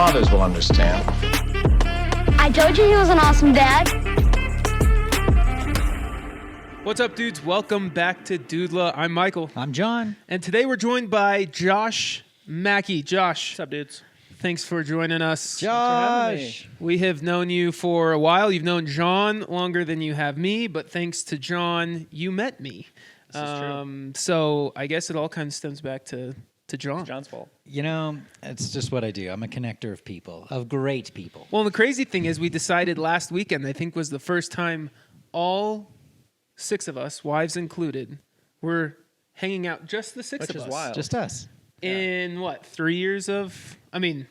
fathers will understand. I told you he was an awesome dad. What's up, dudes? Welcome back to Doodla. I'm Michael. I'm John. And today we're joined by Josh Mackey. Josh. What's up, dudes? Thanks for joining us. Josh. We have known you for a while. You've known John longer than you have me, but thanks to John, you met me. This is true. So I guess it all kind of stems back to John. It's John's fault. You know, it's just what I do. I'm a connector of people, of great people. Well, the crazy thing is we decided last weekend, I think was the first time all 6 of us, wives included, were hanging out, just the 6 Which of is us. wild. Just us. In what, 3 years of, I think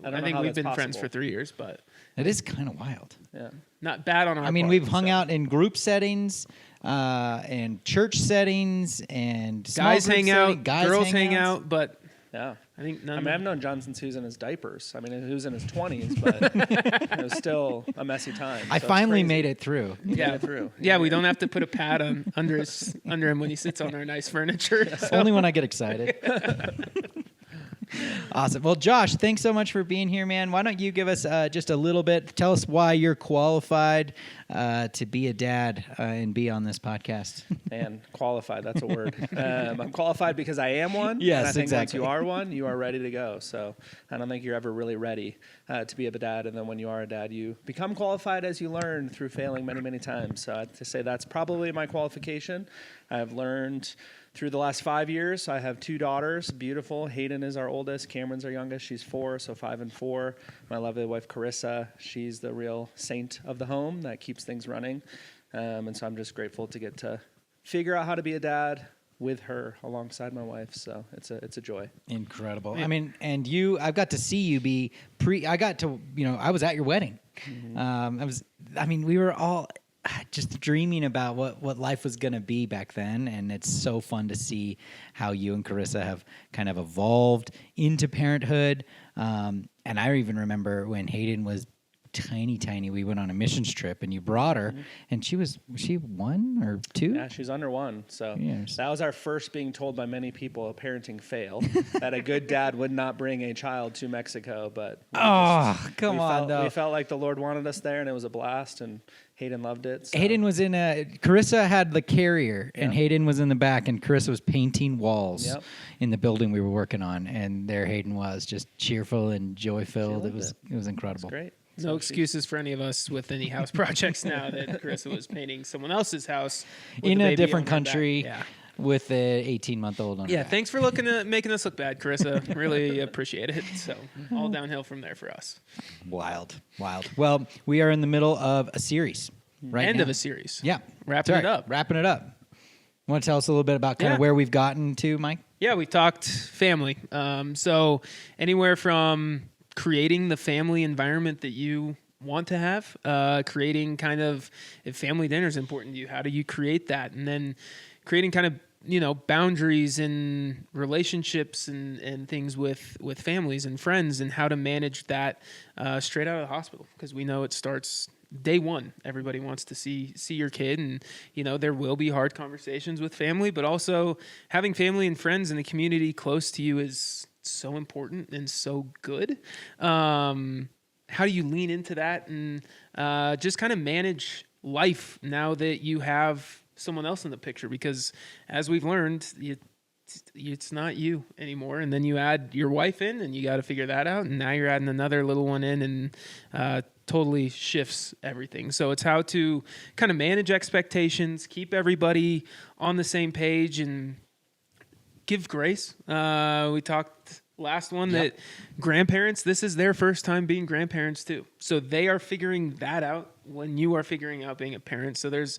how we've that's been friends possible. for 3 years, but It is kind of wild. Yeah. not bad on our I mean, part, we've hung so. out in group settings, and church settings, and small Guys group hang setting, out, guys girls hang hangouts. out, but Yeah. I think I none mean, I've known John since he was in his diapers. I mean, he was in his 20s, but it was still a messy time. I finally made it through. Yeah, it through. Yeah, we don't have to put a pad on under him when he sits on our nice furniture. So. Only when I get excited. Awesome. Well, Josh, thanks so much for being here, man. Why don't you give us just a little bit? Tell us why you're qualified to be a dad and be on this podcast. And qualified, that's a word. I'm qualified because I am one. Yes, and I think exactly. once you are one, you are ready to go. So I don't think you're ever really ready to be a dad. And then when you are a dad, you become qualified as you learn through failing many, many times. So I'd say that's probably my qualification. I've learned through the last 5 years. I have 2 daughters, beautiful. Hayden is our oldest. Cameron's our youngest. She's 4, so 5 and 4. My lovely wife, Carissa, she's the real saint of the home that keeps things running. And so I'm just grateful to get to figure out how to be a dad with her alongside my wife. So it's a joy. Incredible. I mean, and I've got to see you be I was at your wedding. Mm-hmm. We were all just dreaming about what life was going to be back then. And it's so fun to see how you and Carissa have kind of evolved into parenthood. And I even remember when Hayden was tiny, we went on a missions trip and you brought her, and was she 1 or 2? Yeah, she's under 1. So Yes. that was our first being told by many people, a parenting fail, that a good dad would not bring a child to Mexico. But we felt like the Lord wanted us there, and it was a blast, and Hayden loved it. So. Hayden was Carissa had the carrier, and Yeah. Hayden was in the back, and Carissa was painting walls Yep. in the building we were working on, and there Hayden was, just cheerful and joy-filled. It was incredible. It's great. No excuses for any of us with any house projects now that Carissa was painting someone else's house with In the a baby different on her back. country Yeah. with an 18-month-old on her Yeah, back. thanks for making us look bad, Carissa. Really appreciate it. So all downhill from there for us. Wild. Well, we are in the middle of a series right End now. of a series. Yeah. Wrapping That's it right. up. Wrapping it up. Want to tell us a little bit about kind Yeah. of where we've gotten to, Mike? Yeah, we talked family. So anywhere from creating the family environment that you want to have, creating kind of, if family dinner is important to you, how do you create that? And then creating kind of, boundaries and relationships and things with families and friends, and how to manage that straight out of the hospital. Because we know it starts day one. Everybody wants to see your kid, and there will be hard conversations with family, but also having family and friends in the community close to you is so important and so good. How do you lean into that and just kind of manage life now that you have someone else in the picture? Because as we've learned, it's not you anymore. And then you add your wife in, and you got to figure that out. And now you're adding another little one in, and totally shifts everything. So it's how to kind of manage expectations, keep everybody on the same page, and give grace. We talked last one that grandparents, this is their first time being grandparents too. So they are figuring that out when you are figuring out being a parent. So there's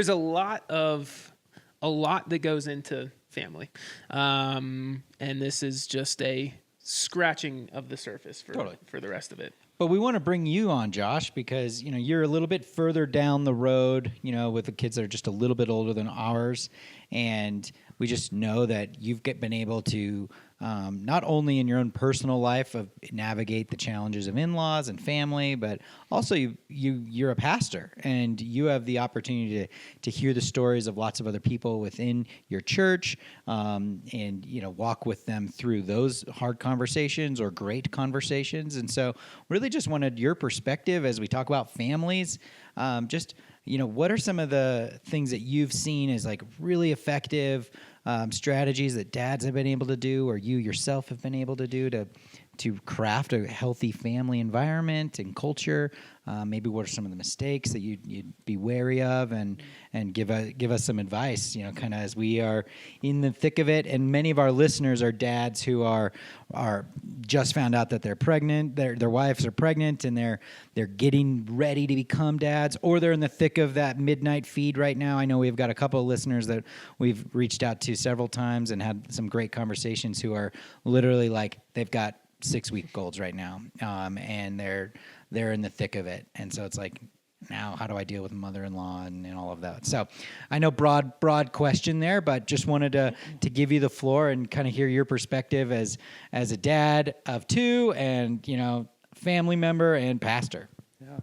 a lot that goes into family. And this is just a scratching of the surface for the rest of it. But we want to bring you on, Josh, because you're a little bit further down the road, with the kids that are just a little bit older than ours, and we just know that you've been able to not only in your own personal life of navigate the challenges of in-laws and family, but also you're a pastor and you have the opportunity to hear the stories of lots of other people within your church, and walk with them through those hard conversations or great conversations. And so really just wanted your perspective as we talk about families. What are some of the things that you've seen as like really effective strategies that dads have been able to do, or you yourself have been able to do to craft a healthy family environment and culture? Maybe what are some of the mistakes that you'd be wary of, and give us some advice, kind of as we are in the thick of it. And many of our listeners are dads who are just found out that they're pregnant, their wives are pregnant, and they're getting ready to become dads, or they're in the thick of that midnight feed right now. I know we've got a couple of listeners that we've reached out to several times and had some great conversations who are literally like they've got 6-week-olds right now, and they're in the thick of it. And so it's like, now how do I deal with mother-in-law and all of that? So I know broad question there, but just wanted to give you the floor and kind of hear your perspective as a dad of 2 and, family member and pastor. Yeah.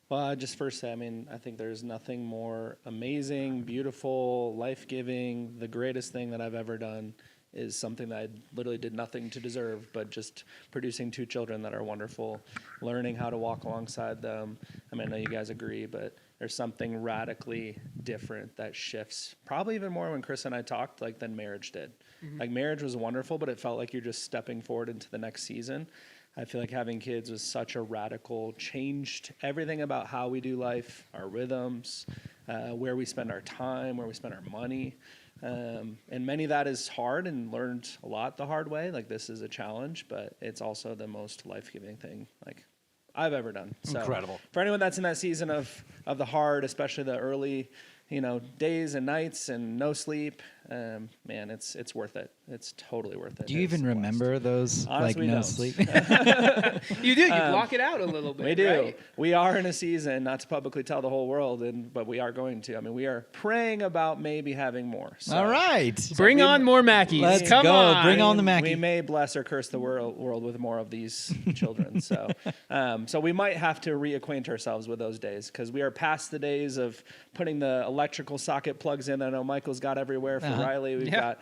Well, I just first say, I think there's nothing more amazing, beautiful, life-giving. The greatest thing that I've ever done is something that I literally did nothing to deserve, but just producing 2 children that are wonderful, learning how to walk alongside them. I know you guys agree, but there's something radically different that shifts, probably even more when Chris and I talked, than marriage did. Mm-hmm. Like, marriage was wonderful, but it felt like you're just stepping forward into the next season. I feel like having kids was such a radical, changed everything about how we do life, our rhythms, where we spend our time, where we spend our money. And many of that is hard, and learned a lot the hard way. This is a challenge, but it's also the most life-giving thing I've ever done. So incredible. For anyone that's in that season of the hard, especially the early, days and nights and no sleep, man, it's worth it. It's totally worth it. Do you even remember those? Honestly, no don't. sleep? You do. You block it out a little bit. We do. Right? We are in a season, not to publicly tell the whole world, but we are going to. We are praying about maybe having more. So, All right. Bring on more Mackeys. Let's Come go. on. Bring on the Mackey. We may bless or curse the world with more of these children. So, so we might have to reacquaint ourselves with those days, because we are past the days of putting the electrical socket plugs in. I know Michael's got everywhere for Riley. We've got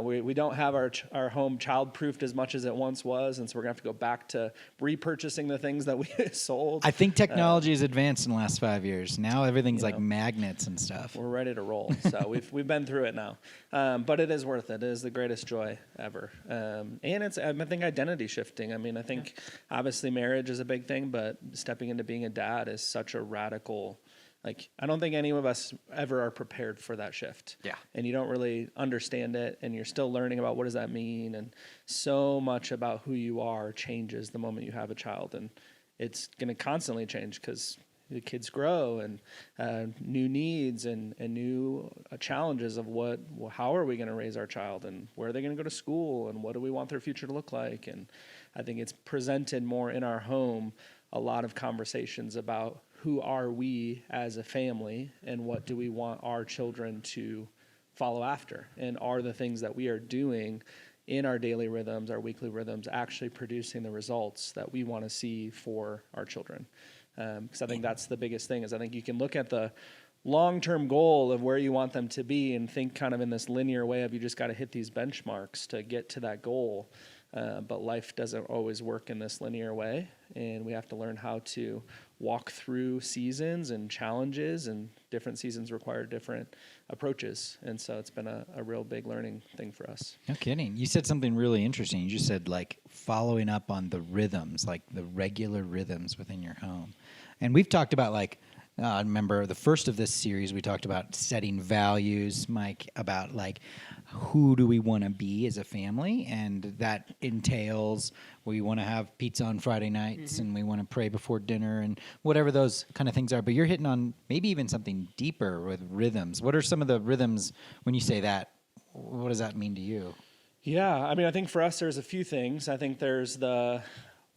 we don't have our home child-proofed as much as it once was, and so we're gonna have to go back to repurchasing the things that we sold. I think technology has advanced in the last 5 years. Now everything's like magnets and stuff. We're ready to roll. So we've been through it now, but it is worth it. It is the greatest joy ever, and it's I think identity shifting. I think obviously marriage is a big thing, but stepping into being a dad is such a radical. I don't think any of us ever are prepared for that shift. Yeah. And you don't really understand it, and you're still learning about what does that mean, and so much about who you are changes the moment you have a child, and it's going to constantly change because the kids grow, and new needs and new challenges of how are we going to raise our child, and where are they going to go to school, and what do we want their future to look like. And I think it's presented more in our home, a lot of conversations about who are we as a family, and what do we want our children to follow after, and are the things that we are doing in our daily rhythms, our weekly rhythms, actually producing the results that we want to see for our children. Because I think that's the biggest thing, is I think you can look at the long-term goal of where you want them to be and think kind of in this linear way of you just got to hit these benchmarks to get to that goal. But life doesn't always work in this linear way, and we have to learn how to walk through seasons and challenges, and different seasons require different approaches. And so it's been a real big learning thing for us. No kidding. You said something really interesting. You just said following up on the rhythms, the regular rhythms within your home. And we've talked about I remember the first of this series, we talked about setting values, Mike, about who do we want to be as a family, and that entails we want to have pizza on Friday nights, and we want to pray before dinner, and whatever those kind of things are. But you're hitting on maybe even something deeper with rhythms. What are some of the rhythms when you say that? What does that mean to you? Yeah, I think for us there's a few things. I think there's the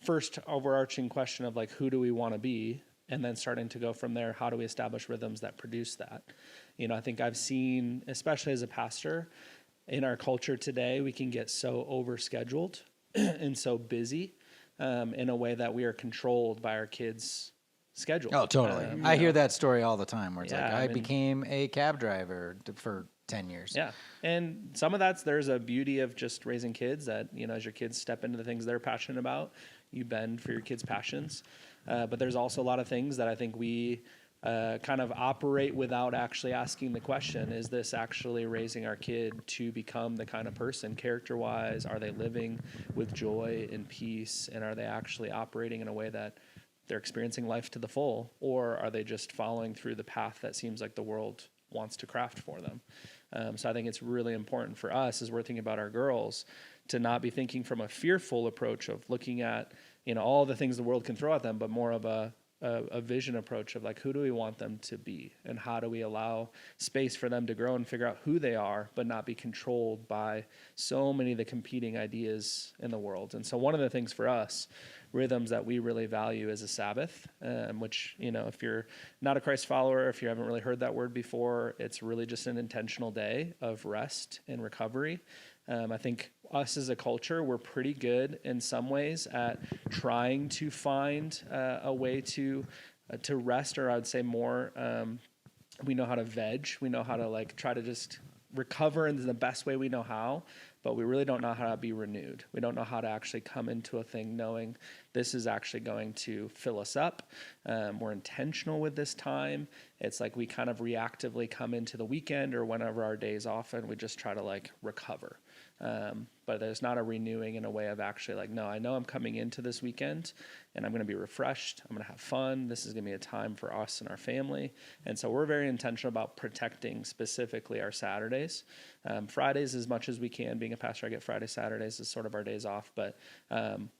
first overarching question of who do we want to be? And then starting to go from there, how do we establish rhythms that produce that? I think I've seen, especially as a pastor, in our culture today, we can get so overscheduled and so busy in a way that we are controlled by our kids' schedule. Oh, totally. I hear that story all the time where it's Yeah, like, I I mean- became a cab driver for 10 years. Yeah. And some of there's a beauty of just raising kids that, as your kids step into the things they're passionate about, you bend for your kids' passions. But there's also a lot of things that I think we kind of operate without actually asking the question, is this actually raising our kid to become the kind of person character-wise? Are they living with joy and peace? And are they actually operating in a way that they're experiencing life to the full? Or are they just following through the path that seems like the world wants to craft for them? So I think it's really important for us as we're thinking about our girls to not be thinking from a fearful approach of looking at, all the things the world can throw at them, but more of a vision approach of like, who do we want them to be, and how do we allow space for them to grow and figure out who they are, but not be controlled by so many of the competing ideas in the world. And so one of the things for us, rhythms that we really value is a Sabbath, which, if you're not a Christ follower, if you haven't really heard that word before, it's really just an intentional day of rest and recovery. I think us as a culture, we're pretty good in some ways at trying to find a way to rest, or I would say more, we know how to veg. We know how to like try to just recover in the best way we know how, but we really don't know how to be renewed. We don't know how to actually come into a thing knowing this is actually going to fill us up. We're intentional with this time. It's like we kind of reactively come into the weekend or whenever our day's off, and we just try to like recover. But there's not a renewing in a way of actually like, no, I know I'm coming into this weekend and I'm going to be refreshed. I'm going to have fun. This is going to be a time for us and our family. And so we're very intentional about protecting specifically our Saturdays. Fridays as much as we can. Being a pastor, I get Friday, Saturdays as sort of our days off. But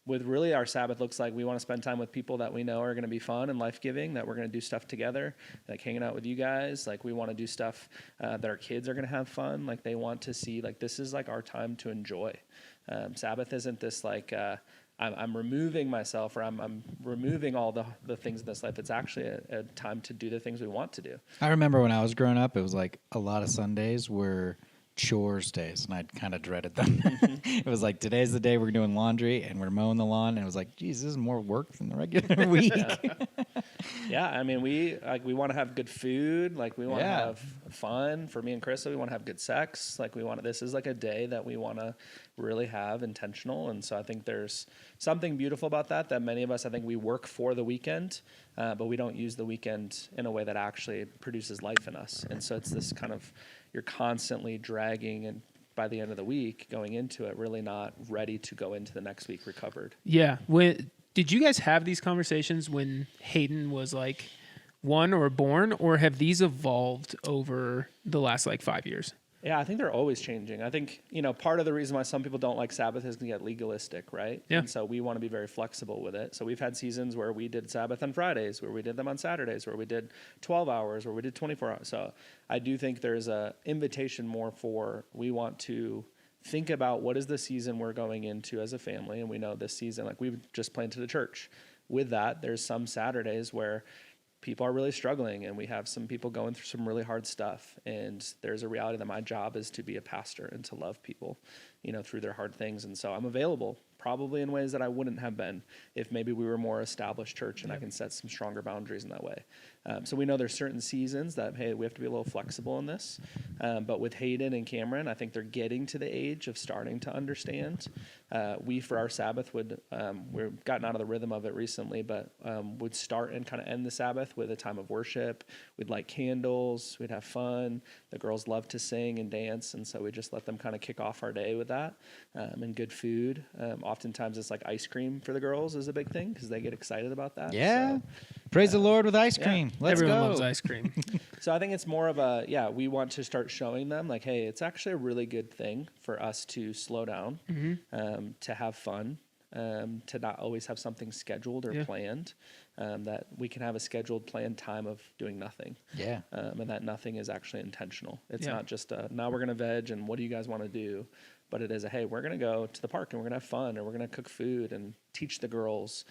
with really our Sabbath looks like we want to spend time with people that we know are going to be fun and life-giving, that we're going to do stuff together, like hanging out with you guys. Like we want to do stuff that our kids are going to have fun. Like they want to see, like this is like our time to enjoy. Sabbath isn't this like I'm removing myself, or I'm removing all the things in this life. It's actually a time to do the things we want to do. I remember when I was growing up, it was like a lot of Sundays were chores days, and I kind of dreaded them. It was like, today's the day we're doing laundry and we're mowing the lawn, and it was like, geez, this is more work than the regular week. Yeah, I mean, we want to have good food, like we want to Yeah. have fun. For me and Krista, we want to have good sex. Like this is like a day that we want to really have intentional. And so I think there's something beautiful about that many of us, I think we work for the weekend, but we don't use the weekend in a way that actually produces life in us. And so it's this kind of, you're constantly dragging, and by the end of the week going into it, really not ready to go into the next week recovered. Yeah. Did you guys have these conversations when Hayden was like 1 or born, or have these evolved over the last like 5 years? Yeah, I think they're always changing. I think, part of the reason why some people don't like Sabbath is to get legalistic, right? Yeah. And so we want to be very flexible with it. So we've had seasons where we did Sabbath on Fridays, where we did them on Saturdays, where we did 12 hours, where we did 24 hours. So I do think there's a invitation more for, we want to think about what is the season we're going into as a family. And we know this season, like we've just planted a church. With that, there's some Saturdays where people are really struggling, and we have some people going through some really hard stuff. And there's a reality that my job is to be a pastor and to love people, through their hard things. And so I'm available probably in ways that I wouldn't have been if maybe we were a more established church, and I can set some stronger boundaries in that way. So we know there's certain seasons that, hey, we have to be a little flexible in this. But with Hayden and Cameron, I think they're getting to the age of starting to understand. We, for our Sabbath, we've gotten out of the rhythm of it recently, but would start and kind of end the Sabbath with a time of worship. We'd light candles. We'd have fun. The girls love to sing and dance, and so we just let them kind of kick off our day with that, and good food. Oftentimes it's like ice cream for the girls is a big thing because they get excited about that. Yeah. So, Praise the Lord with ice cream. Let's Everyone go. loves ice cream. so I think it's more of we want to start showing them like, hey, it's actually a really good thing for us to slow down, to have fun, to not always have something scheduled or planned, that we can have a scheduled planned time of doing nothing. Yeah. And that nothing is actually intentional. It's not just now we're going to veg and what do you guys want to do? but it is a, hey, we're going to go to the park and we're going to have fun, and we're going to cook food and teach the girls,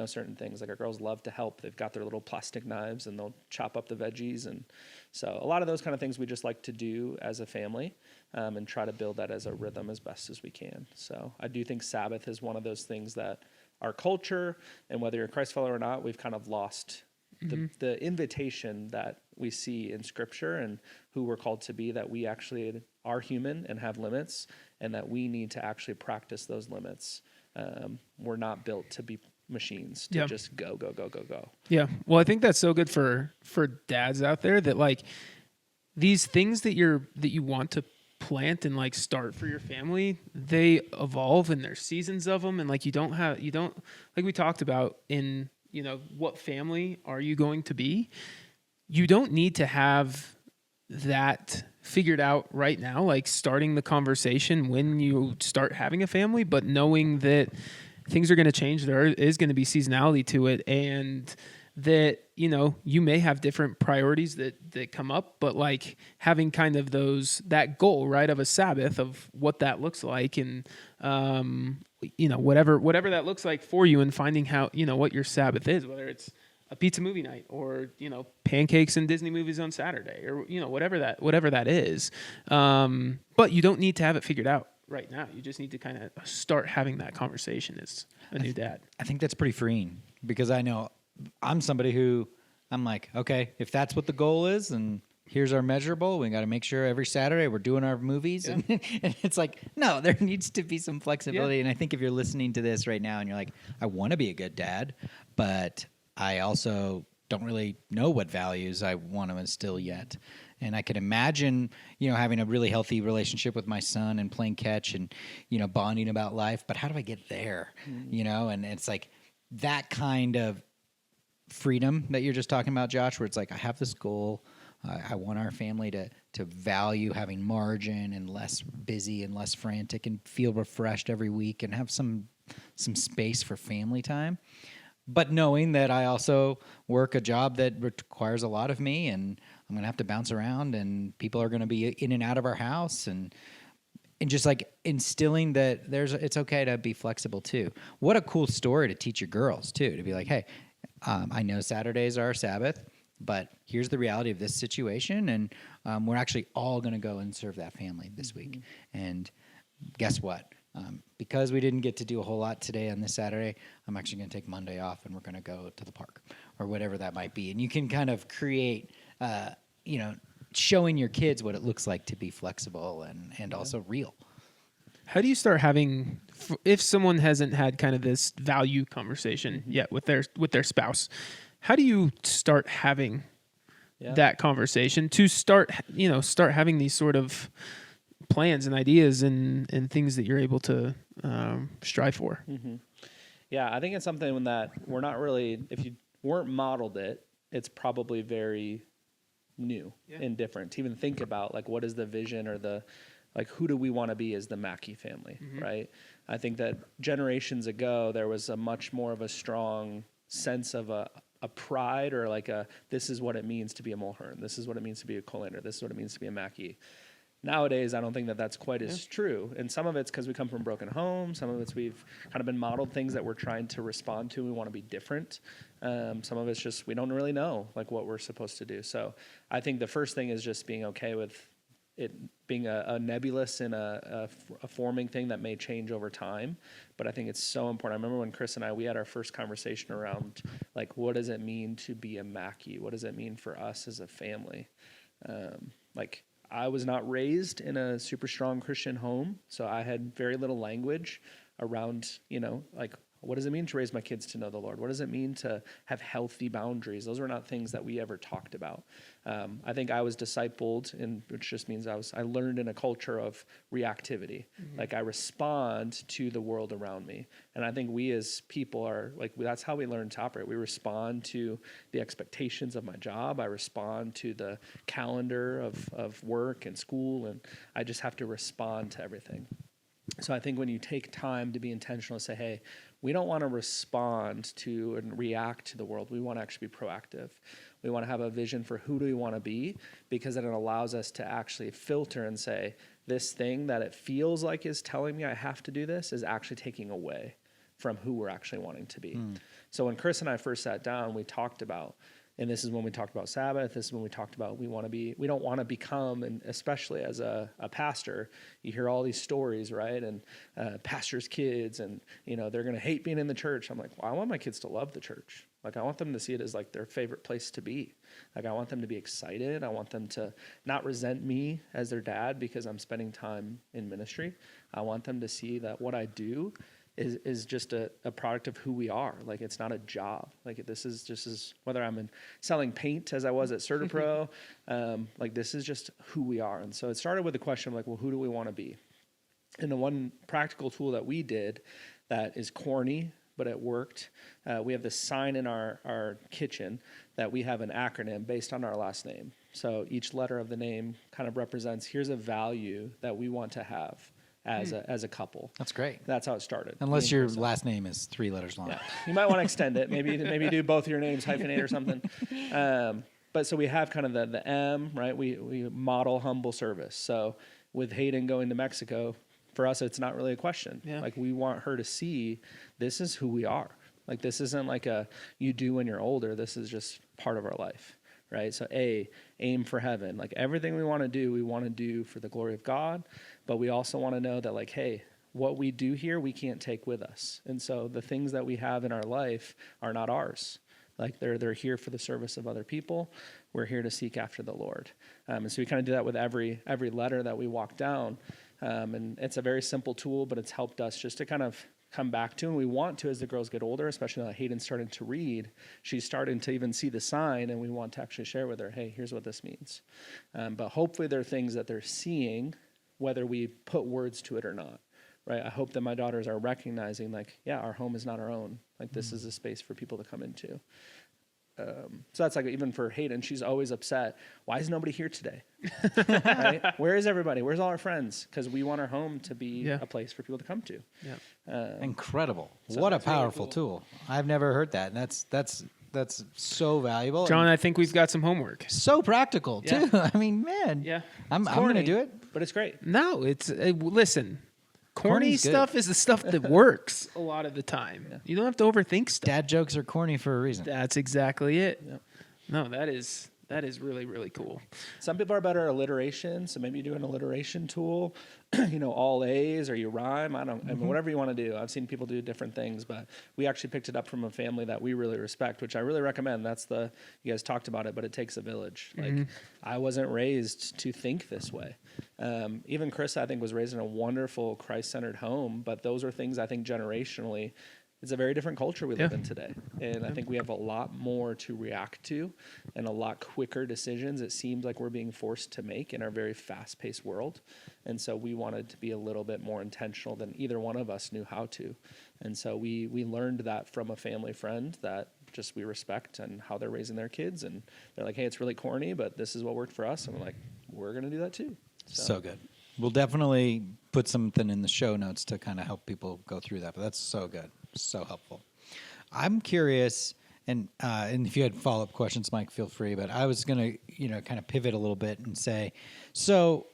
certain things. Like, our girls love to help. They've got their little plastic knives and they'll chop up the veggies. And so a lot of those kind of things we just like to do as a family, and try to build that as a rhythm as best as we can. So I do think Sabbath is one of those things that our culture, and whether you're a Christ follower or not, we've kind of lost the invitation that we see in Scripture and who we're called to be, that we actually are human and have limits, and that we need to actually practice those limits. We're not built to be machines to just go. Yeah. Well, I think that's so good for dads out there, that like these things that you want to plant and like start for your family, they evolve, and there's seasons of them. And like, you don't like we talked about in, what family are you going to be? You don't need to have that figured out right now, like starting the conversation when you start having a family, but knowing that things are going to change. There is going to be seasonality to it, and that, you may have different priorities that come up, but like having kind of that goal, right, of a Sabbath, of what that looks like, and, whatever that looks like for you, and finding how, what your Sabbath is, whether it's a pizza movie night or, pancakes and Disney movies on Saturday, or, whatever that is. But you don't need to have it figured out right now. You just need to kind of start having that conversation as a new dad. I think that's pretty freeing, because I know I'm somebody who I'm like, okay, if that's what the goal is, and here's our measurable, we got to make sure every Saturday we're doing our movies. Yeah. And it's like, no, there needs to be some flexibility. Yeah. And I think if you're listening to this right now and you're like, I want to be a good dad, but I also don't really know what values I want to instill yet. And I can imagine, having a really healthy relationship with my son and playing catch and, bonding about life. But how do I get there? And it's like that kind of freedom that you're just talking about, Josh, where it's like, I have this goal. I want our family to value having margin and less busy and less frantic, and feel refreshed every week, and have some space for family time. But knowing that I also work a job that requires a lot of me, and I'm going to have to bounce around, and people are going to be in and out of our house, and just like instilling that it's okay to be flexible too. What a cool story to teach your girls too, to be like, hey, I know Saturdays are our Sabbath, but here's the reality of this situation, and we're actually all going to go and serve that family this week. And guess what? Because we didn't get to do a whole lot today on this Saturday, I'm actually going to take Monday off, and we're going to go to the park or whatever that might be. And you can kind of create, showing your kids what it looks like to be flexible and also real. How do you start having, if someone hasn't had kind of this value conversation yet with their spouse, how do you start having that conversation to start having these sort of plans and ideas and things that you're able to strive for? Mm-hmm. Yeah, I think it's something that we're not really, if you weren't modeled it, it's probably very new and different to even think about, like, what is the vision, or who do we want to be as the Mackey family, right? I think that generations ago, there was a much more of a strong sense of a pride, or like this is what it means to be a Mulhern. This is what it means to be a Colander. This is what it means to be a Mackey. Nowadays, I don't think that that's quite as true. And some of it's because we come from broken homes. Some of it's we've kind of been modeled things that we're trying to respond to. We want to be different. Some of it's just we don't really know like what we're supposed to do. So I think the first thing is just being okay with it being a nebulous and a forming thing that may change over time. But I think it's so important. I remember when Chris and we had our first conversation around, like, what does it mean to be a Mackey? What does it mean for us as a family? I was not raised in a super strong Christian home, so I had very little language around, what does it mean to raise my kids to know the Lord? What does it mean to have healthy boundaries? Those were not things that we ever talked about. I think I was discipled, which just means I learned in a culture of reactivity. Like, I respond to the world around me. And I think we as people are, that's how we learn to operate. We respond to the expectations of my job. I respond to the calendar of work and school, and I just have to respond to everything. So I think when you take time to be intentional and say, hey, we don't want to respond to and react to the world. We want to actually be proactive. We want to have a vision for who do we want to be, because then it allows us to actually filter and say, this thing that it feels like is telling me I have to do this is actually taking away from who we're actually wanting to be. So when Chris and I first sat down, we talked about, and this is when we talked about Sabbath, this is when we talked about we don't want to become, and especially as a pastor, you hear all these stories, right? And pastors' kids, and they're going to hate being in the church. I'm like, well, I want my kids to love the church. Like, I want them to see it as like their favorite place to be. Like, I want them to be excited. I want them to not resent me as their dad because I'm spending time in ministry. I want them to see that what I do is just a product of who we are. Like, it's not a job. Like, this is just as whether I'm selling paint as I was at CertaPro, like, this is just who we are. And so it started with the question of like, well, who do we want to be? And the one practical tool that we did that is corny, but it worked. We have this sign in our kitchen that we have an acronym based on our last name. So each letter of the name kind of represents, here's a value that we want to have as a couple. That's great. That's how it started. Unless your last name is 3 letters long. Yeah. You might want to extend it. Maybe do both your names hyphenate or something. But so we have kind of the M, right? We model humble service. So with Hayden going to Mexico, for us, it's not really a question. Yeah. Like, we want her to see this is who we are. Like, this isn't like you do when you're older. This is just part of our life, right? So aim for heaven. Like, everything we want to do for the glory of God. But we also want to know that, like, hey, what we do here, we can't take with us. And so the things that we have in our life are not ours. Like, they're here for the service of other people. We're here to seek after the Lord. And so we kind of do that with every letter that we walk down. And it's a very simple tool, but it's helped us just to kind of come back to, and we want to as the girls get older, especially now that Hayden's starting to read, she's starting to even see the sign, and we want to actually share with her, hey, here's what this means. But hopefully there are things that they're seeing, whether we put words to it or not, right? I hope that my daughters are recognizing, like, yeah, our home is not our own. Like, this is a space for people to come into. So that's like, even for Hayden, she's always upset. Why is nobody here today? Right? Where is everybody? Where's all our friends? Because we want our home to be a place for people to come to. Yeah. Incredible. So What a that's really powerful tool. I've never heard that. And that's so valuable. John, and I think we've got some homework. so practical too. I mean, man. Yeah. I'm It's going to corny, do it. but it's great. No, it's listen. Corny Corny's good. stuff is the stuff that works a lot of the time. Yeah. You don't have to overthink stuff. Dad jokes are corny for a reason. That's exactly it. Yep. No, that is really, really cool. Some people are better at alliteration, so maybe you do an alliteration tool, all A's, or you rhyme. I mean, whatever you want to do. I've seen people do different things, but we actually picked it up from a family that we really respect, which I really recommend. You guys talked about it, but it takes a village. Like, I wasn't raised to think this way. Even Chris, I think, was raised in a wonderful Christ-centered home, but those are things I think generationally, it's a very different culture we live in today. And I think we have a lot more to react to and a lot quicker decisions it seems like we're being forced to make in our very fast-paced world. And so we wanted to be a little bit more intentional than either one of us knew how to. And so we learned that from a family friend that just we respect and how they're raising their kids. And they're like, hey, it's really corny, but this is what worked for us. And we're like, we're going to do that too. So good. We'll definitely put something in the show notes to kind of help people go through that. But that's so good. So helpful. I'm curious, and if you had follow-up questions, Mike, feel free. But I was going to, kind of pivot a little bit and say, so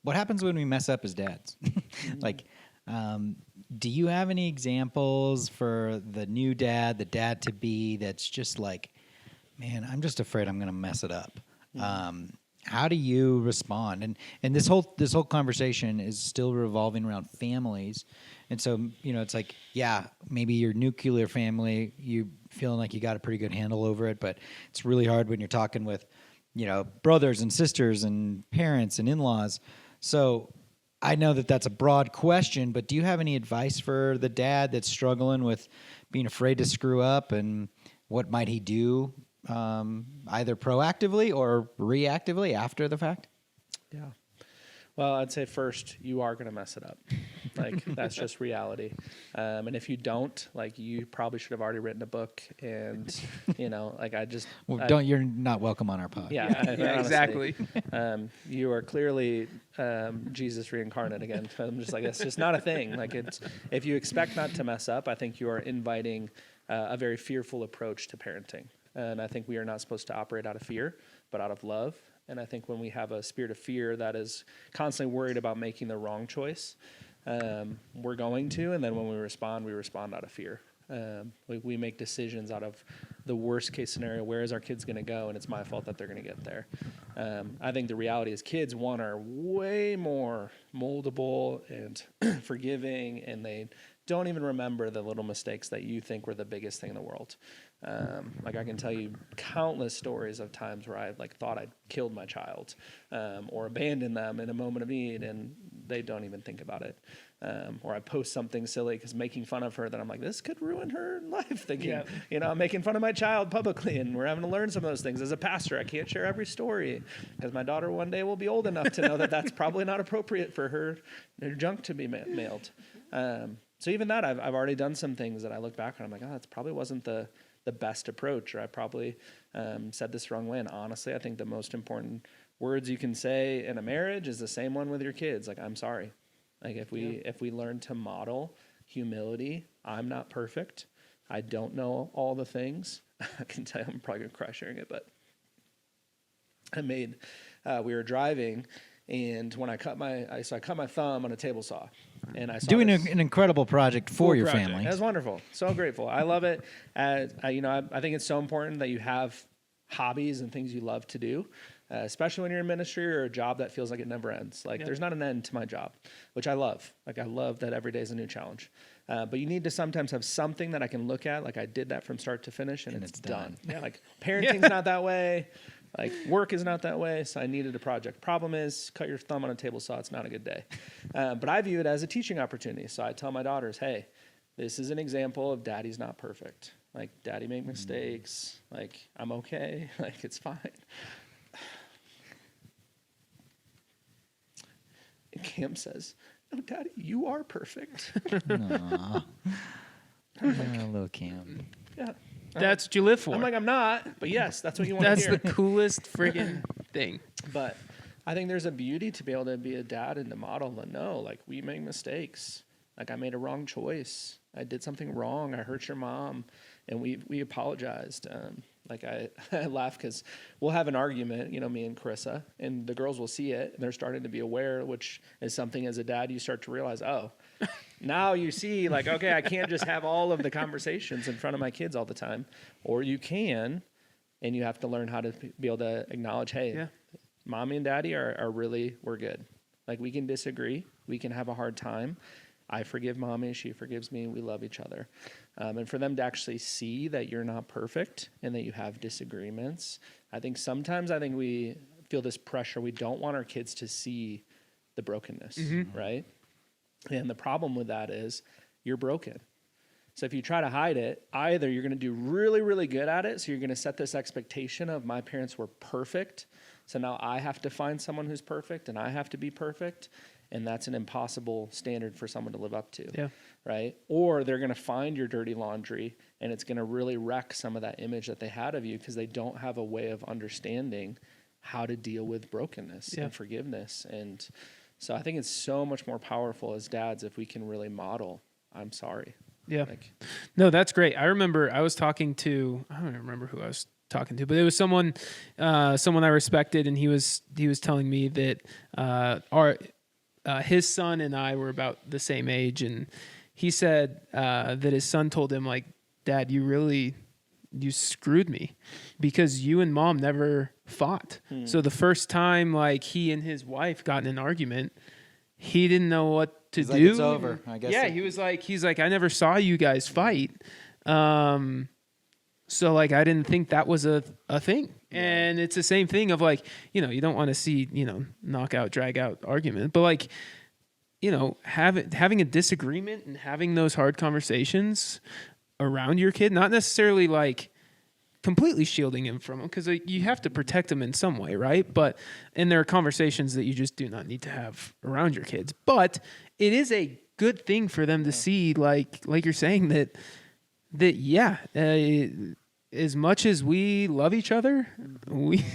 what happens when we mess up as dads? Like, do you have any examples for the new dad, the dad-to-be that's just like, man, I'm just afraid I'm going to mess it up? How do you respond? And this whole conversation is still revolving around families. And so, it's like, yeah, maybe your nuclear family, you feeling like you got a pretty good handle over it, but it's really hard when you're talking with, brothers and sisters and parents and in-laws. So I know that that's a broad question, but do you have any advice for the dad that's struggling with being afraid to screw up, and what might he do either proactively or reactively after the fact? Yeah. Well, I'd say first, you are going to mess it up. Like that's just reality. And if you don't, like you probably should have already written a book. And like You're not welcome on our pod. Yeah, Yeah, honestly, exactly. You are clearly Jesus reincarnate again. I'm just like, it's just not a thing. Like if you expect not to mess up, I think you are inviting a very fearful approach to parenting. And I think we are not supposed to operate out of fear, but out of love. And I think when we have a spirit of fear that is constantly worried about making the wrong choice, we're going to. And then when we respond out of fear. We make decisions out of the worst case scenario. Where is our kids going to go? And it's my fault that they're going to get there. I think the reality is kids, one, are way more moldable and forgiving, and they don't even remember the little mistakes that you think were the biggest thing in the world. Like I can tell you countless stories of times where I thought I'd killed my child or abandoned them in a moment of need, and they don't even think about it. Or I post something silly because making fun of her that I'm like, this could ruin her life, thinking, I'm making fun of my child publicly, and we're having to learn some of those things. As a pastor, I can't share every story because my daughter one day will be old enough to know that that's probably not appropriate for her junk to be mailed. So even that, I've already done some things that I look back and I'm like, that probably wasn't the best approach, or I probably said this the wrong way. And honestly, I think the most important words you can say in a marriage is the same one with your kids. Like, I'm sorry. Like if we learn to model humility, I'm not perfect. I don't know all the things. I can tell you I'm probably gonna cry sharing it, but we were driving, and when I cut my thumb on a table saw, and I saw doing an incredible project for your project. family. It was wonderful. So grateful. I love it. I think it's so important that you have hobbies and things you love to do, especially when you're in ministry or a job that feels like it never ends. There's not an end to my job, which I love. I love that every day is a new challenge. But you need to sometimes have something that I can look at. Like I did that from start to finish, and it's done. Yeah. Like parenting's not that way. Like work is not that way. So I needed a project. Problem is, cut your thumb on a table saw. It's not a good day. But I view it as a teaching opportunity. So I tell my daughters, hey, this is an example of daddy's not perfect. Like daddy make mistakes. Like I'm okay. Like it's fine. And Cam says, no, daddy, you are perfect. Aww. Little Cam. Yeah. That's what you live for. I'm like, I'm not, but yes, that's what you want to That's hear. the coolest friggin' thing. But I think there's a beauty to be able to be a dad and to model and know, like, we make mistakes. Like, I made a wrong choice. I did something wrong. I hurt your mom, and we apologized. I laugh because we'll have an argument, me and Carissa, and the girls will see it, and they're starting to be aware, which is something as a dad you start to realize, now you see, like, okay, I can't just have all of the conversations in front of my kids all the time, or you can, and you have to learn how to be able to acknowledge, hey, mommy and daddy we're good. Like, we can disagree. We can have a hard time. I forgive mommy. She forgives me. We love each other. And for them to actually see that you're not perfect and that you have disagreements, I think sometimes we feel this pressure. We don't want our kids to see the brokenness, right? And the problem with that is you're broken. So if you try to hide it, either you're going to do really, really good at it. So you're going to set this expectation of my parents were perfect. So now I have to find someone who's perfect and I have to be perfect. And that's an impossible standard for someone to live up to, right? Or they're going to find your dirty laundry and it's going to really wreck some of that image that they had of you because they don't have a way of understanding how to deal with brokenness and forgiveness. And so I think it's so much more powerful as dads if we can really model, I'm sorry. Yeah. No, that's great. I remember I was talking to, I don't even remember who I was talking to, but it was someone I respected, and he was telling me that his son and I were about the same age, and he said that his son told him, like, Dad, you screwed me because you and mom never fought. So the first time, like, he and his wife got in an argument, he didn't know what to do. Like, it's over, I guess. Yeah, he's like, I never saw you guys fight. So, like, I didn't think that was a thing. And it's the same thing of, like, you don't want to see, knockout, drag out argument. But, like, having a disagreement and having those hard conversations around your kid, not necessarily, like, completely shielding him from them, because you have to protect him in some way, right? And there are conversations that you just do not need to have around your kids. But it is a good thing for them to see, like you're saying, that as much as we love each other, we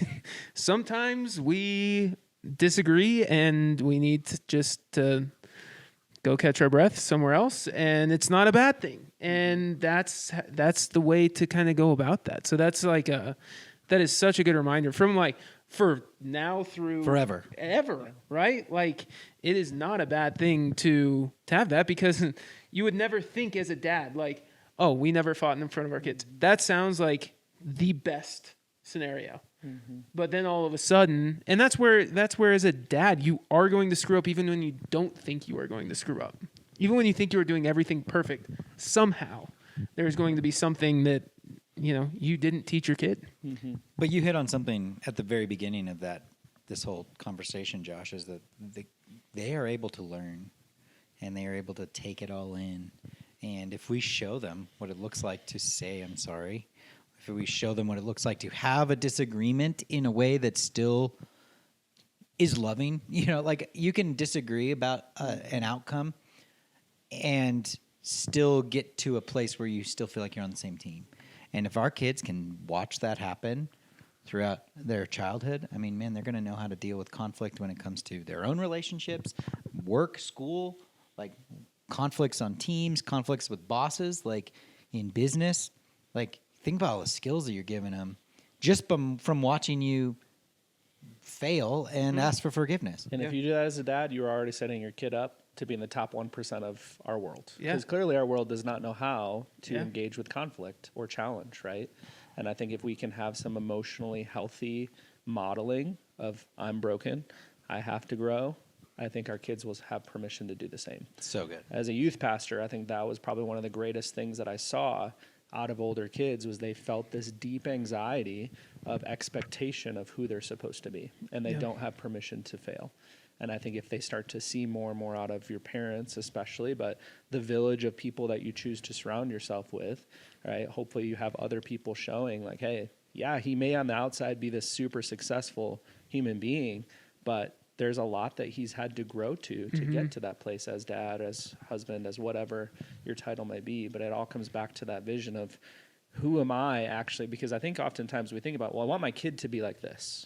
sometimes we disagree, and we need to just go catch our breath somewhere else, and it's not a bad thing. And that's the way to kind of go about that. So that's like that is such a good reminder from like for now through Forever. ever, right? Like it is not a bad thing to have that, because you would never think as a dad, like, oh, we never fought in front of our kids. That sounds like the best scenario. But then all of a sudden, and that's where as a dad, you are going to screw up even when you don't think you are going to screw up. Even when you think you are doing everything perfect, somehow there's going to be something that, you didn't teach your kid. But you hit on something at the very beginning of this whole conversation, Josh, is that they are able to learn, and they are able to take it all in. And if we show them what it looks like to say, I'm sorry, if we show them what it looks like to have a disagreement in a way that still is loving, like you can disagree about an outcome and still get to a place where you still feel like you're on the same team. And if our kids can watch that happen throughout their childhood, I mean, man, they're going to know how to deal with conflict when it comes to their own relationships, work, school, like conflicts on teams, conflicts with bosses, like in business. Like, think about all the skills that you're giving them just from watching you fail and ask for forgiveness. And if you do that as a dad, you are already setting your kid up to be in the top 1% of our world. Yeah. Because clearly our world does not know how to engage with conflict or challenge, right? And I think if we can have some emotionally healthy modeling of I'm broken, I have to grow, I think our kids will have permission to do the same. So good. As a youth pastor, I think that was probably one of the greatest things that I saw out of older kids was they felt this deep anxiety of expectation of who they're supposed to be, and they don't have permission to fail. And I think if they start to see more and more out of your parents especially, but the village of people that you choose to surround yourself with, right? Hopefully you have other people showing like, hey, yeah, he may on the outside be this super successful human being, but there's a lot that he's had to grow to get to that place as dad, as husband, as whatever your title may be. But it all comes back to that vision of who am I actually? Because I think oftentimes we think about, well, I want my kid to be like this.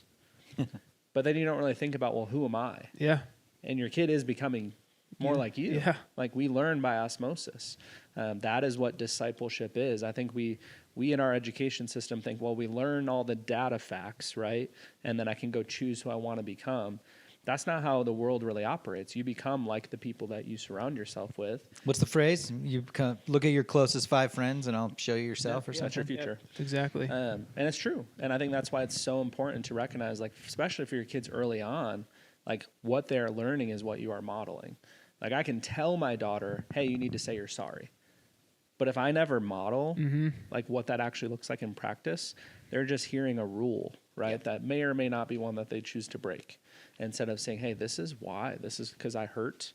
But then you don't really think about, well, who am I? Yeah. And your kid is becoming more like you. Yeah. Like we learn by osmosis. That is what discipleship is. I think we in our education system think, well, we learn all the data facts, right? And then I can go choose who I want to become. That's not how the world really operates. You become like the people that you surround yourself with. What's the phrase? You look at your closest 5 friends and I'll show you yourself or something? That's your future. Exactly. And it's true. And I think that's why it's so important to recognize, like, especially for your kids early on, like what they're learning is what you are modeling. Like I can tell my daughter, hey, you need to say you're sorry. But if I never model like what that actually looks like in practice, they're just hearing a rule, right? That may or may not be one that they choose to break. Instead of saying, hey, this is why. This is because I hurt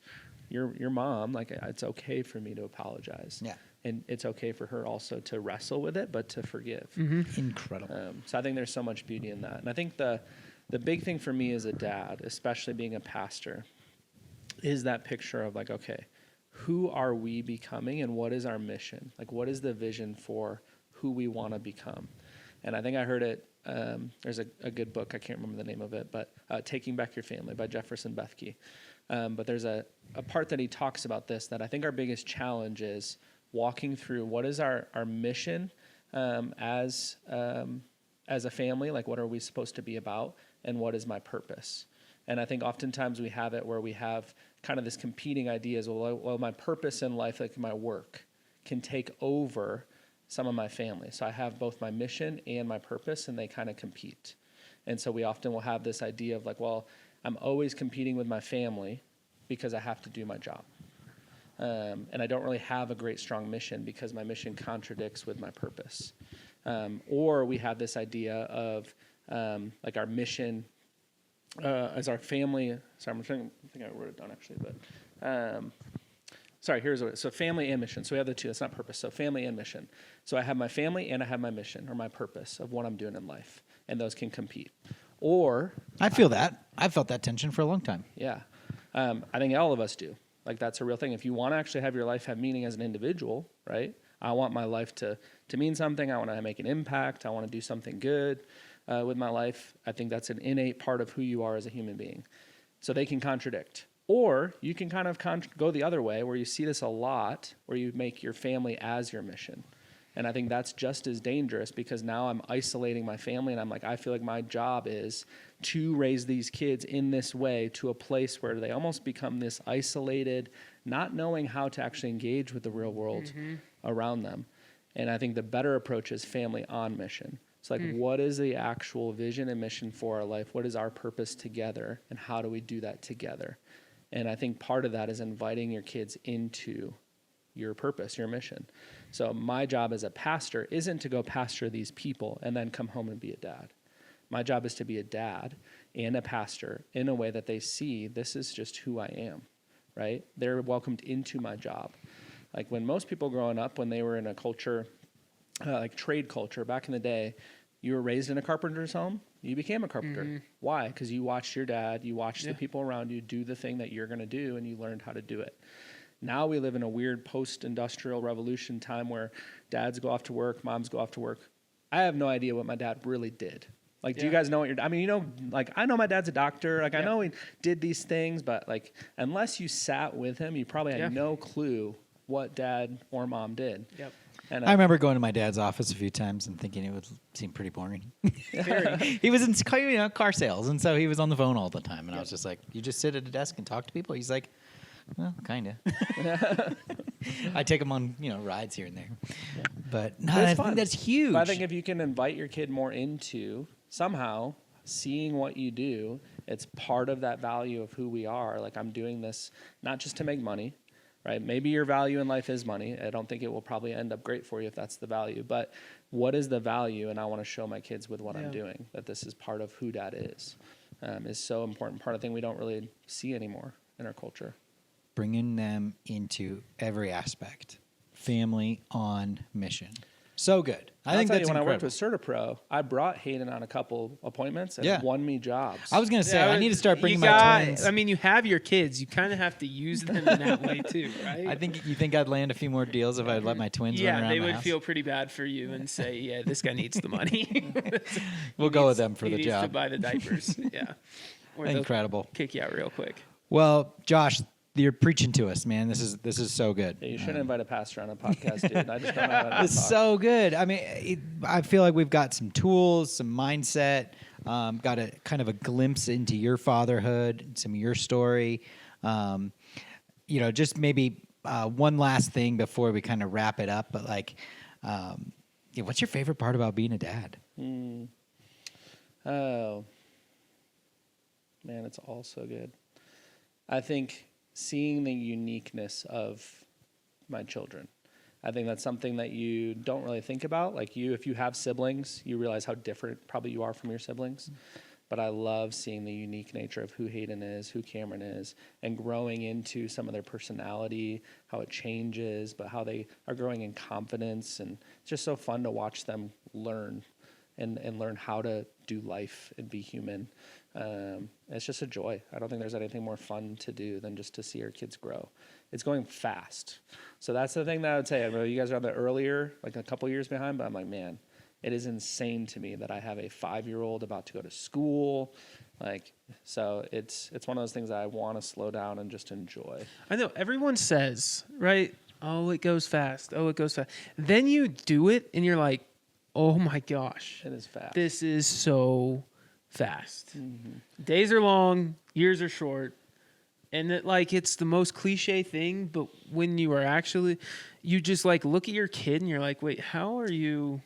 your mom. Like it's okay for me to apologize. Yeah. And it's okay for her also to wrestle with it, but to forgive. Incredible. So I think there's so much beauty in that. And I think the big thing for me as a dad, especially being a pastor, is that picture of like, okay, who are we becoming and what is our mission? Like what is the vision for who we want to become? And I think I heard it, there's a good book, I can't remember the name of it, but Taking Back Your Family by Jefferson Bethke. But there's a part that he talks about this, that I think our biggest challenge is walking through what is our mission as a family, like what are we supposed to be about, and what is my purpose? And I think oftentimes we have it where we have kind of this competing ideas, well, my purpose in life, like my work, can take over some of my family. So I have both my mission and my purpose, and they kind of compete. And so we often will have this idea of like, well, I'm always competing with my family because I have to do my job. And I don't really have a great, strong mission because my mission contradicts with my purpose. Or we have this idea of like our mission as our family. Sorry, I think I wrote it down actually, but sorry, here's what it is. So family and mission. So we have the two. That's not purpose. So family and mission. So I have my family and I have my mission or my purpose of what I'm doing in life. And those can compete. Or I feel that. I've felt that tension for a long time. yeah. I think all of us do. Like that's a real thing. If you want to actually have your life have meaning as an individual, right? I want my life to mean something. I want to make an impact. I want to do something good with my life. I think that's an innate part of who you are as a human being. So they can contradict. Or you can kind of go the other way where you see this a lot, where you make your family as your mission. And I think that's just as dangerous because now I'm isolating my family and I'm like, I feel like my job is to raise these kids in this way to a place where they almost become this isolated, not knowing how to actually engage with the real world around them. And I think the better approach is family on mission. It's like, what is the actual vision and mission for our life? What is our purpose together? And how do we do that together? And I think part of that is inviting your kids into your purpose, your mission. So my job as a pastor isn't to go pastor these people and then come home and be a dad. My job is to be a dad and a pastor in a way that they see this is just who I am, right? They're welcomed into my job. Like when most people growing up, when they were in a culture, like trade culture back in the day, you were raised in a carpenter's home, you became a carpenter. Why? Because you watched your dad, you watched the people around you do the thing that you're going to do, and you learned how to do it. Now we live in a weird post-industrial revolution time where dads go off to work, moms go off to work. I have no idea what my dad really did. Like, do you guys know what I mean, you know, like, I know my dad's a doctor. Like, I know he did these things, but, like, unless you sat with him, you probably had no clue what dad or mom did. Yep. And I remember going to my dad's office a few times and thinking it would seem pretty boring. He was in car sales, and so he was on the phone all the time. And I was just like, you just sit at a desk and talk to people? He's like, well, kind of. I take him on, rides here and there. But no, I think that's huge. But I think if you can invite your kid more into somehow seeing what you do, it's part of that value of who we are. Like, I'm doing this not just to make money, right? Maybe your value in life is money. I don't think it will probably end up great for you if that's the value. But what is the value? And I want to show my kids with what I'm doing that this is part of who dad is so important. Part of the thing we don't really see anymore in our culture. Bringing them into every aspect. Family on mission. So good. I think that's when incredible. I worked with CertaPro, I brought Hayden on a couple appointments and won me jobs. I was going to say, I need to start bringing my twins. I mean, you have your kids. You kind of have to use them in that way too, right? I think you think I'd land a few more deals if I'd let my twins run around the house? Yeah, they would feel pretty bad for you and say, yeah, this guy needs the money. We'll go with them for the he job. needs to buy the diapers. Yeah. Or Incredible. Kick you out real quick. Well, Josh, you're preaching to us, man. This is so good. Yeah, you shouldn't invite a pastor on a podcast, dude. I just don't know how to It's so good. I mean, I feel like we've got some tools, some mindset, got a kind of a glimpse into your fatherhood, some of your story. Just maybe one last thing before we kind of wrap it up. But what's your favorite part about being a dad? Oh, man, it's all so good. I think seeing the uniqueness of my children. I think that's something that you don't really think about. Like if you have siblings, you realize how different probably you are from your siblings. But I love seeing the unique nature of who Hayden is, who Cameron is, and growing into some of their personality, how it changes, but how they are growing in confidence. And it's just so fun to watch them learn and learn how to do life and be human. It's just a joy. I don't think there's anything more fun to do than just to see our kids grow. It's going fast. So that's the thing that I would say. I know you guys are on the earlier, like a couple years behind, but I'm like, man, it is insane to me that I have a 5-year-old about to go to school. So it's one of those things that I want to slow down and just enjoy. I know everyone says, right? Oh, it goes fast. Oh, it goes fast. Then you do it and you're like, oh my gosh. It is fast. This is so fast. Days are long, years are short. And it's the most cliche thing, but when you are actually, you just look at your kid and you're like, wait, how are you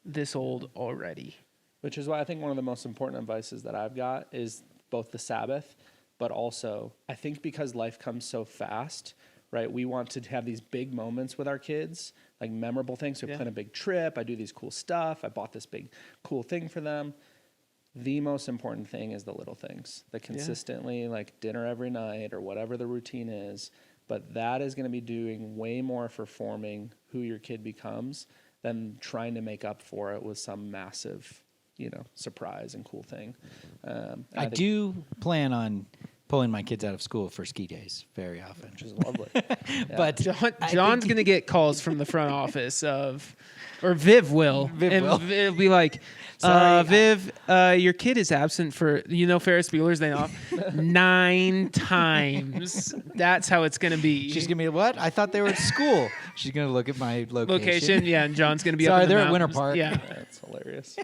this old already? Which is why I think one of the most important advices that I've got is both the Sabbath, but also I think because life comes so fast, right? We want to have these big moments with our kids, like memorable things. So we plan a big trip. I do these cool stuff. I bought this big cool thing for them. The most important thing is the little things, the consistently dinner every night or whatever the routine is. But that is going to be doing way more for forming who your kid becomes than trying to make up for it with some massive, surprise and cool thing. I do plan on pulling my kids out of school for ski days very often. Which is lovely. But John's going to get calls from the front office or Viv will. Viv will. It'll be like, Sorry, Viv, your kid is absent for, Ferris Bueller's Day Off 9 times. That's how it's going to be. she's going to be, what? I thought they were at school. She's going to look at my location. Yeah, and John's going to be Sorry, up in the they're at Winter mountains. Park. Yeah. That's hilarious.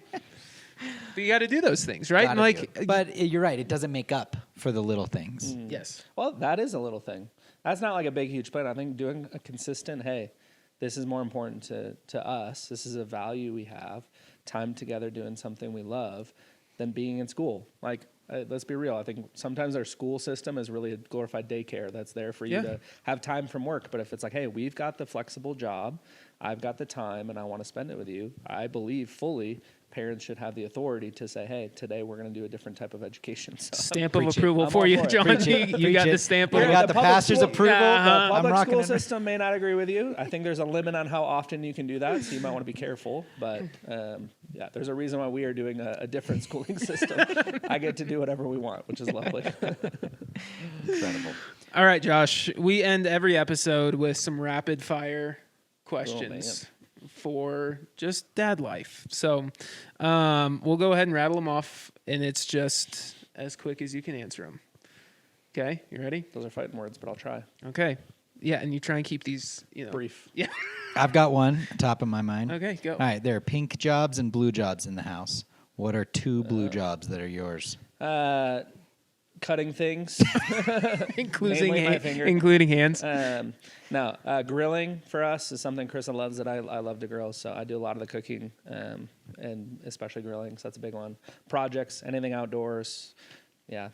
But you got to do those things, right? And Gotta do it. But you're right. It doesn't make up for the little things. Yes. Well, that is a little thing. That's not like a big, huge plan. I think doing a consistent, hey, this is more important to us. This is a value we have. Time together doing something we love than being in school. Like, let's be real. I think sometimes our school system is really a glorified daycare that's there for you to have time from work. But if it's like, hey, we've got the flexible job, I've got the time, and I want to spend it with you, I believe fully parents should have the authority to say, hey, today we're going to do a different type of education. So Stamp of Preach it. approval I'm for all you, for it. John. Preach it. You Preach got it. the stamp We of got the public pastor's school- approval. The I'm public rocking school it. system may not agree with you. I think there's a limit on how often you can do that, so you might want to be careful. But yeah, there's a reason why we are doing a different schooling system. I get to do whatever we want, which is lovely. Incredible. All right, Josh. We end every episode with some rapid fire questions for just dad life. So we'll go ahead and rattle them off, and it's just as quick as you can answer them. Okay, you ready? Those are fighting words, but I'll try. Okay. Yeah, and you try and keep these, Brief. Yeah. I've got one top of my mind. Okay, go. All right, there are pink jobs and blue jobs in the house. What are 2 blue jobs that are yours? Cutting things. including Mainly my finger. including hands. No, grilling for us is something Krista loves that I love to grill. So I do a lot of the cooking, and especially grilling. So that's a big one. Projects, anything outdoors. Yeah.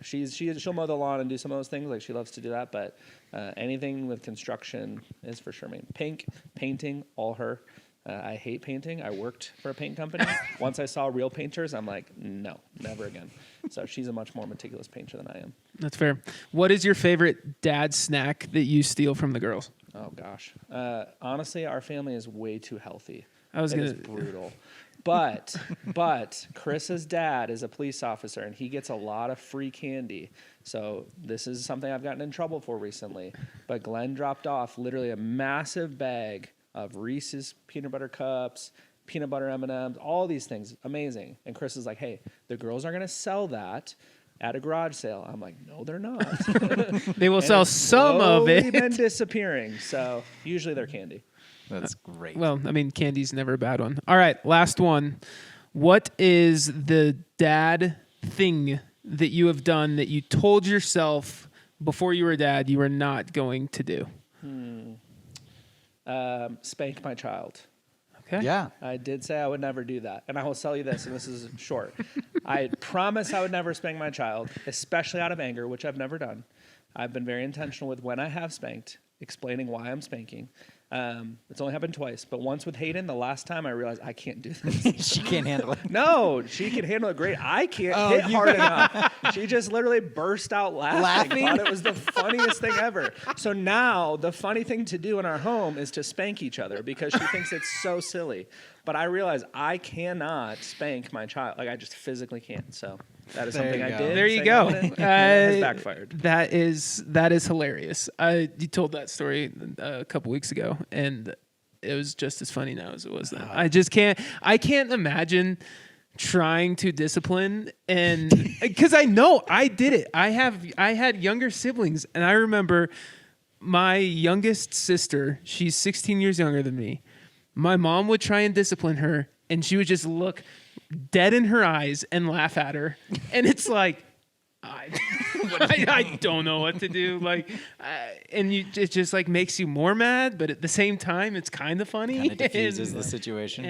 She'll mow the lawn and do some of those things. Like, she loves to do that. But anything with construction is for sure me. Painting, all her. I hate painting. I worked for a paint company. Once I saw real painters, I'm like, no, never again. So she's a much more meticulous painter than I am. That's fair. What is your favorite dad snack that you steal from the girls? Oh, gosh. Honestly, our family is way too healthy. I was It is gonna- brutal. But Chris's dad is a police officer, and he gets a lot of free candy. So this is something I've gotten in trouble for recently. But Glenn dropped off literally a massive bag of Reese's peanut butter cups, peanut butter M&Ms, all these things. Amazing. And Chris is like, hey, the girls are going to sell that at a garage sale. I'm like, no, they're not. They will And sell it's some of slowly it. been disappearing. So usually they're candy. That's great. Well, I mean, candy's never a bad one. All right, last one. What is the dad thing that you have done that you told yourself before you were a dad you were not going to do? Spank my child. Okay. Yeah. I did say I would never do that. And I will tell you this, and this is short. I promise I would never spank my child, especially out of anger, which I've never done. I've been very intentional with when I have spanked, explaining why I'm spanking. It's only happened twice, but once with Hayden, the last time I realized I can't do this. She can't handle it. No, she can handle it great. I can't hit hard enough. She just literally burst out laughing. Thought it was the funniest thing ever. So now the funny thing to do in our home is to spank each other because she thinks it's so silly. But I realize I cannot spank my child. Like, I just physically can't. So that is There something you I go. did. There you say go. no, and it has backfired. That is hilarious. You told that story a couple weeks ago, and it was just as funny now as it was then. I can't imagine trying to discipline, and because I know I did it. I had younger siblings, and I remember my youngest sister. She's 16 years younger than me. My mom would try and discipline her, and she would just look dead in her eyes and laugh at her. And it's like, I don't know what to do. Like, it just like makes you more mad, but at the same time, it's kind of funny. Kind of diffuses the situation.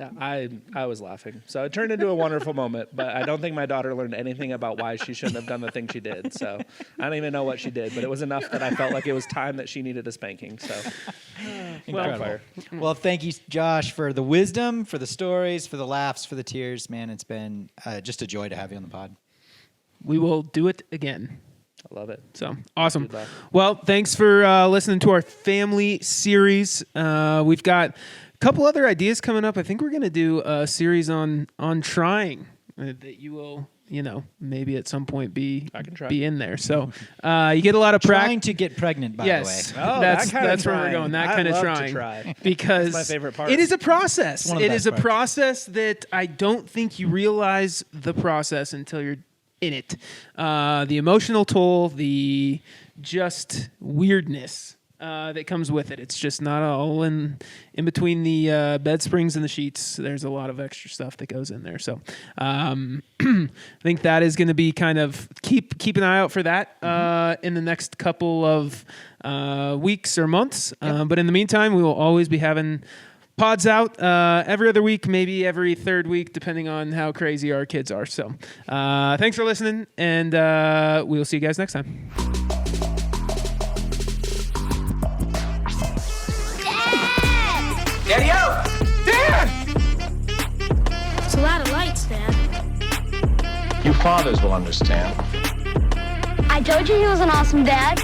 I was laughing. So it turned into a wonderful moment, but I don't think my daughter learned anything about why she shouldn't have done the thing she did. So I don't even know what she did, but it was enough that I felt like it was time that she needed a spanking. So Incredible. Well, thank you, Josh, for the wisdom, for the stories, for the laughs, for the tears. Man, it's been just a joy to have you on the pod. We will do it again. I love it. So awesome. Good luck. Well, thanks for listening to our family series. We've got a couple other ideas coming up. I think we're going to do a series on trying that you will maybe at some point be I can try. be in there. So you get a lot of Trying practice. to get pregnant, by Yes, the way. Oh, that's that kind of where we're trying. going. That I kind of love to trying, try. because That's my favorite part. It is a process. One of the It best is a parts. process that I don't think you realize the process until you're in it. The emotional toll, the just weirdness that comes with it. It's just not all in between the bed springs and the sheets. There's a lot of extra stuff that goes in there. So I think that is going to be kind of keep an eye out for that in the next couple of weeks or months. But in the meantime, we will always be having pods out every other week, maybe every third week, depending on how crazy our kids are. So thanks for listening, and we will see you guys next time. Daddy out! Dad! It's a lot of lights, Dad. You fathers will understand. I told you he was an awesome dad.